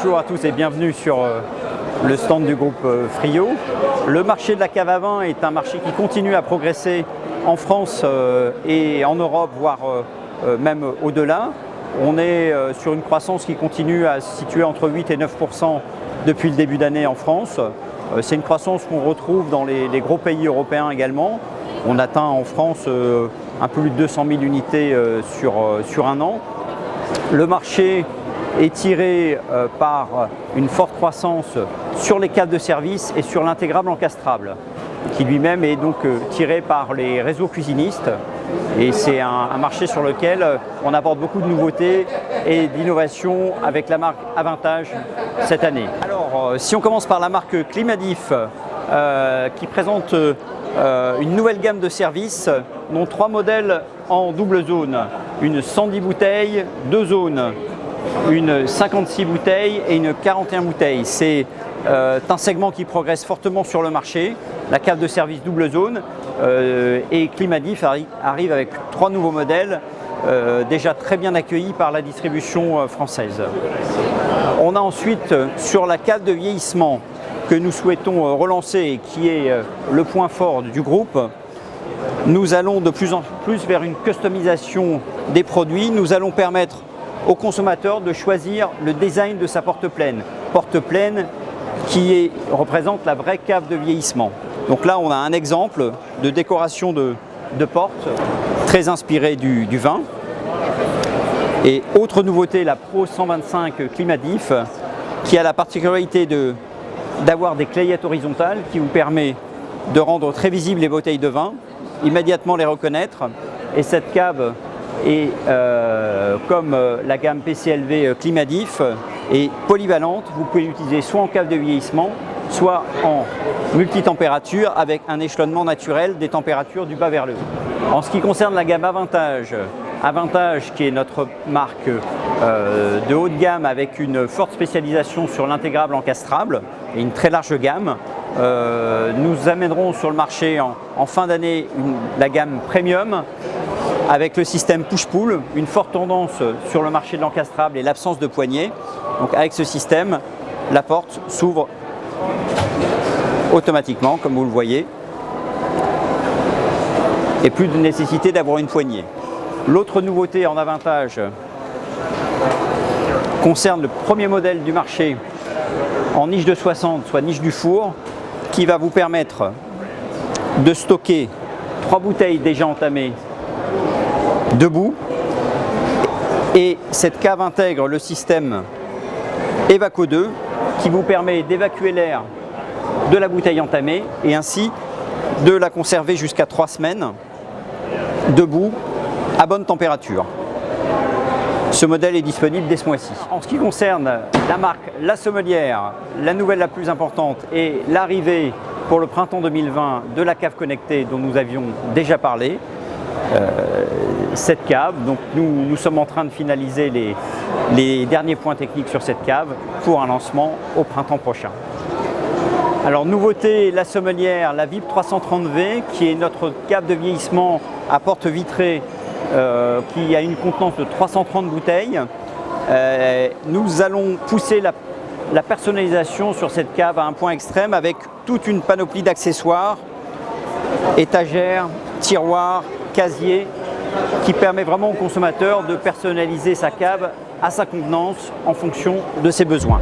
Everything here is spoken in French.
Bonjour à tous et bienvenue sur le stand du groupe Frio. Le marché de la cave à vin est un marché qui continue à progresser en France et en Europe, voire même au-delà. On est sur une croissance qui continue à se situer entre 8 et 9% depuis le début d'année en France. C'est une croissance qu'on retrouve dans les gros pays européens également. On atteint en France un peu plus de 200 000 unités sur un an. Le marché est tiré par une forte croissance sur les caves de service et sur l'intégrable encastrable, qui lui-même est donc tiré par les réseaux cuisinistes. Et c'est un marché sur lequel on apporte beaucoup de nouveautés et d'innovations avec la marque Avantage cette année. Alors, si on commence par la marque Climadif, qui présente une nouvelle gamme de services, dont 3 modèles en double zone, une 110 bouteilles, 2 zones, une 56 bouteilles et une 41 bouteilles. C'est un segment qui progresse fortement sur le marché, la cave de service double zone, et Climadif arrive avec 3 nouveaux modèles déjà très bien accueillis par la distribution française. On a ensuite sur la cave de vieillissement que nous souhaitons relancer et qui est le point fort du groupe. Nous allons de plus en plus vers une customisation des produits. Nous allons permettre aux consommateurs de choisir le design de sa porte-pleine. Porte-pleine qui représente la vraie cave de vieillissement. Donc là, on a un exemple de décoration de porte très inspiré du vin. Et autre nouveauté, la Pro 125 Climadif, qui a la particularité d'avoir des clayettes horizontales qui vous permet de rendre très visibles les bouteilles de vin, immédiatement les reconnaître. Et cette cave est, comme la gamme PCLV Climadif, est polyvalente. Vous pouvez l'utiliser soit en cave de vieillissement, soit en multitempérature avec un échelonnement naturel des températures du bas vers le haut. En ce qui concerne la gamme Avantage, Avantage qui est notre marque de haut de gamme avec une forte spécialisation sur l'intégrable encastrable et une très large gamme. Nous amènerons sur le marché en fin d'année la gamme Premium avec le système push-pull, une forte tendance sur le marché de l'encastrable et l'absence de poignée. Donc avec ce système, la porte s'ouvre automatiquement, comme vous le voyez, et plus de nécessité d'avoir une poignée. L'autre nouveauté en Avantage concerne le premier modèle du marché en niche de 60, soit niche du four, qui va vous permettre de stocker 3 bouteilles déjà entamées debout. Et cette cave intègre le système Evaco 2 qui vous permet d'évacuer l'air de la bouteille entamée et ainsi de la conserver jusqu'à 3 semaines debout à bonne température. Ce modèle est disponible dès ce mois-ci. En ce qui concerne la marque La Sommelière, la nouvelle la plus importante est l'arrivée pour le printemps 2020 de la cave connectée dont nous avions déjà parlé. Cette cave, donc nous sommes en train de finaliser les derniers points techniques sur cette cave pour un lancement au printemps prochain. Alors nouveauté, La Sommelière, la VIP 330V qui est notre cave de vieillissement à porte vitrée qui a une contenance de 330 bouteilles. Nous allons pousser la personnalisation sur cette cave à un point extrême avec toute une panoplie d'accessoires, étagères, tiroirs, casiers, qui permet vraiment au consommateur de personnaliser sa cave à sa convenance en fonction de ses besoins.